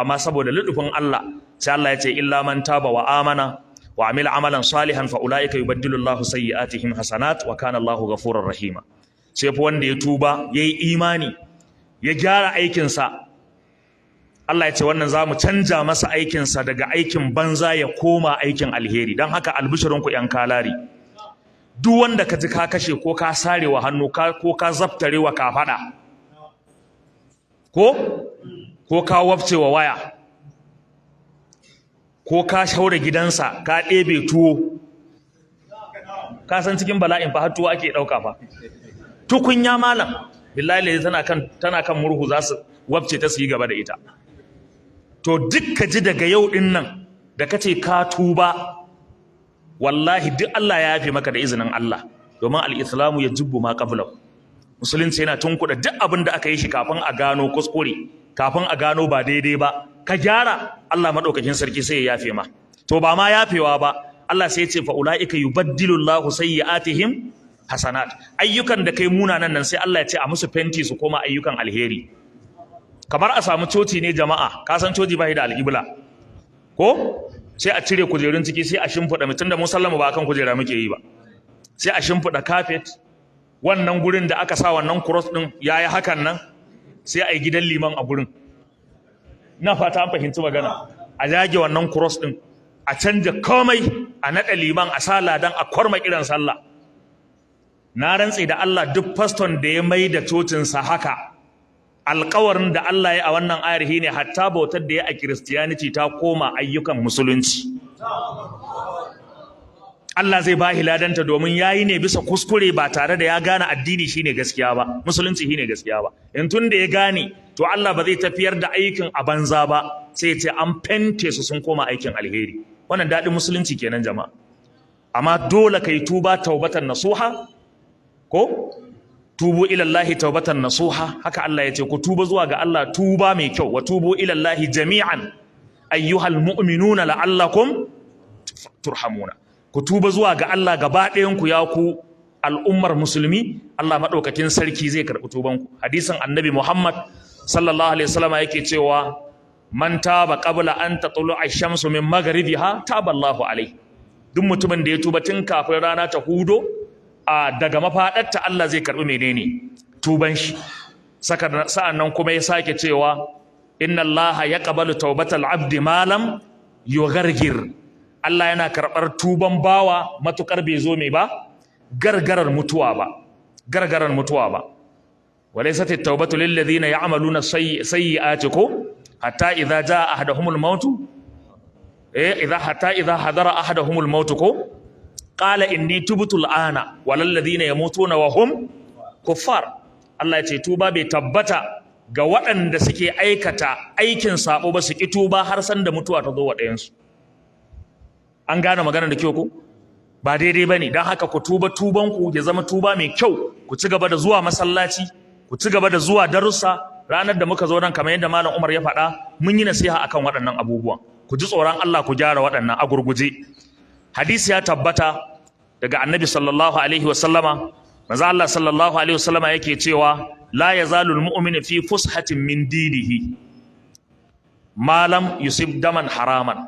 amma saboda ludufin Allah sai Allah ya ce illa man taba wa amana wa amila amalan salihan fa ulaika yubaddilu Allahu sayyi'atihim hasanat wa kana Allahu ghafurur rahima. Sai fa wanda ya tuba yayi imani ya gyara aikinsa, Allah ya ce wannan za mu canja masa aikinsa daga aikin banza ya koma aikin alheri. Don haka albishirinku ‘yan kalari, duk wanda ka ji ka kashe ko ka sarewa hannu ko ka zaftarewa ka faɗa ko ka wafcewa waya ko ka shaure gidansa ka ɗebe tuwo, ka san cikin bala'in fa har tuwo ake ɗauka fa, tukunya malam billahi tana kan murhu za su wabce ta su yi gaba da ita. To duk ka ji daga yau din nan da kace ka tuba, wallahi duk Allah ya yafe maka da izinin Allah, domin al-islamu yajubbu ma qablahu. Musulunci yana tunkuda duk abin da aka yi shi kafin a gano kuskure, kafin a gano ba daidai ba, ka gyara, Allah madaukakin sarki sai ya yafe ma. To ba ma yafewa ba, Allah sai ya ce fa ulaika yubaddilu Allahu sayyi'atihim hasanat. Ayyukan da kai munanan nan sai Allah ya ce a musu fenti su koma ayyukan alheri. Kamar a samu coci ne jama'a, ka san coci ba da alƙibla ko sai a cire kujerun ciki sai a shimfiɗa, mutum da musallama ba kan kujera muke yi ba, sai a shimfiɗa carpet, wannan gurin da aka sa wannan cross din yayi hakan nan sai a yi gidan liman a gurin. Na fata an fahimci magana. A jage wannan cross din, a canja komai, a naɗa liman, a sa ladan, a kwarma kiran sallah. Na rantse da Allah duk faston da ya mai da cocinsa haka, alƙawarin da Allah ya a wannan ayar ne hatta bautar da ya a Kiristiyaniti ta koma ayyukan musulunci. Allah zai ba ladanta domin yayi ne bisa kuskure ba tare da ya gane addini shine gaskiya ba, musulunci shine gaskiya ba. In tun da ya gane, to Allah ba zai tafiyar da aikin a banza ba, sai ya ce an fente su sun koma aikin alheri. Wannan daɗin musulunci kenan jama'a. Amma dole kai tuba taubatan nasuha, ko tubu ilallahi taubatan nasuha, haka Allah ya ce ku tuba zuwa ga Allah tuba mai kyau, wa tubu ilallahi jami'an ayyuhal mu'minuna la'allakum turhamuna. Ku tuba zuwa ga Allah gaba ɗayan ku ya ku al'ummar musulmi, Allah madaukakin sarki zai karɓi tuban ku. Hadisin Annabi Muhammad sallallahu alaihi wasallam yake cewa man taba qabla an tatlu'a ash-shamsu min maghribiha taba Allahu alaihi. Duk mutumin da ya tuba tun kafin rana ta hudo daga mafaɗarta, Allah zai karɓi menene tuban shi. Sa'an nan kuma ya sake cewa inna Allah yaqbalu tawbatal abdi ma lam yughargir. Allah yana karɓar tuban bawa matukar bai zo mai ba gargarar mutuwa ba. Walaysat at-tawbatu lil ladina ya'maluna sayyi'ati hatta idza jaa ahaduhumul maut idza hadara ahaduhumul maut qala inni tubtu al'ana walal ladina yamutuna wa hum kuffar. Allah ya ce tuba bai tabbata ga waɗanda suke aikata aikin sabo ba, su ki tuba har san da mutuwa ta zo wa ɗayansu. An gane magana da kyau ko? Ba daidai bane. Dan haka ku tuba, tubanku ya zama tuba mai kyau. Ku ci gaba da zuwa masallaci, ku ci gaba da zuwa darussa. Ranar da muka zo nan kamar yadda Malam Umar ya faɗa, mun yi nasiha akan waɗannan abubuwan. Ku ji tsoron Allah, ku gyara waɗannan a gurguje. Hadisi ya tabbata daga Annabi sallallahu alaihi wasallama, manzo Allah sallallahu alaihi wasallama yake cewa la yazalu almu'minu fi fushatin min dinihi ma lam yusib daman haraman.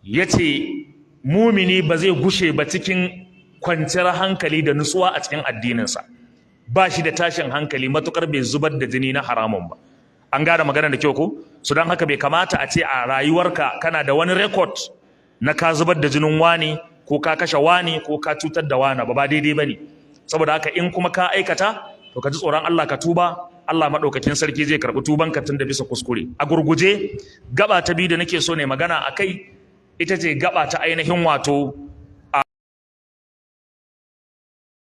Yace mumini ba zai gushe ba cikin kwanciyar hankali da nutsuwa a cikin addininsa, ba shi da tashin hankali matukar bai zubar da jini na haramun ba. An gane magana da kyau ko? So dan haka bai kamata a ce a rayuwarka kana da wani record na ka zubar da jinin wani ko ka kashe wani ko ka cutar da wani ba daidai bane. Saboda haka in kuma ka aikata, to ka ji tsoron Allah ka tuba, Allah madaukakin sarki zai karbi tubanka tun da bisa kuskure. A gurguje, gaba ta biyu da nake so ne magana akai ita ce gaba ta ainihin wato